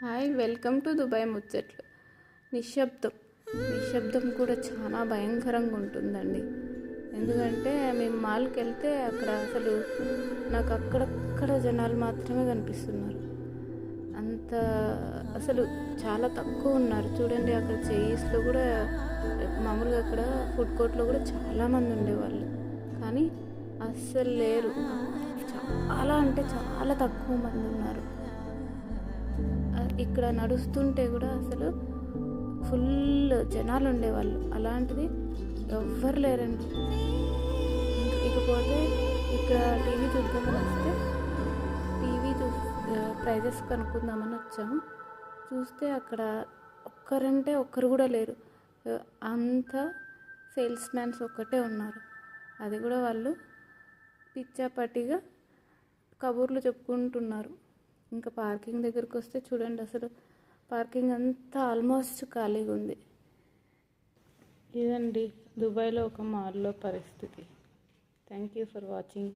Hi, welcome to Dubai ముచ్చట్లు. నిశ్శబ్దం కూడా చాలా భయంకరంగా ఉంటుందండి. ఎందుకంటే మేము మాల్కి వెళ్తే అక్కడ అసలు నాకు అక్కడక్కడ జనాలు మాత్రమే కనిపిస్తున్నారు. అంత అసలు చాలా తక్కువ ఉన్నారు. చూడండి, అక్కడ చేయిస్లో కూడా మామూలుగా అక్కడ ఫుడ్ కోర్ట్లో కూడా చాలామంది ఉండేవాళ్ళు, కానీ అస్సలు లేరు. చాలా అంటే చాలా తక్కువ మంది ఉన్నారు. ఇక్కడ నడుస్తుంటే కూడా అసలు ఫుల్ జనాలు ఉండేవాళ్ళు, అలాంటిది ఎవ్వరు లేరండి. ఇకపోతే ఇక్కడ టీవీ చూద్దామని వస్తే ప్రైజెస్ కనుక్కుందామని వచ్చాము. చూస్తే అక్కడ ఒక్కరంటే ఒక్కరు కూడా లేరు. అంతా సేల్స్ మ్యాన్స్ ఒక్కటే ఉన్నారు. అది కూడా వాళ్ళు పిచ్చాపట్టిగా కబుర్లు చెప్పుకుంటున్నారు. ఇంకా పార్కింగ్ దగ్గరికి వస్తే చూడండి, అసలు పార్కింగ్ అంతా ఆల్మోస్ట్ ఖాళీగా ఉంది. ఇదండి దుబాయ్లో ఒక మాల్లో పరిస్థితి. Thank you for watching.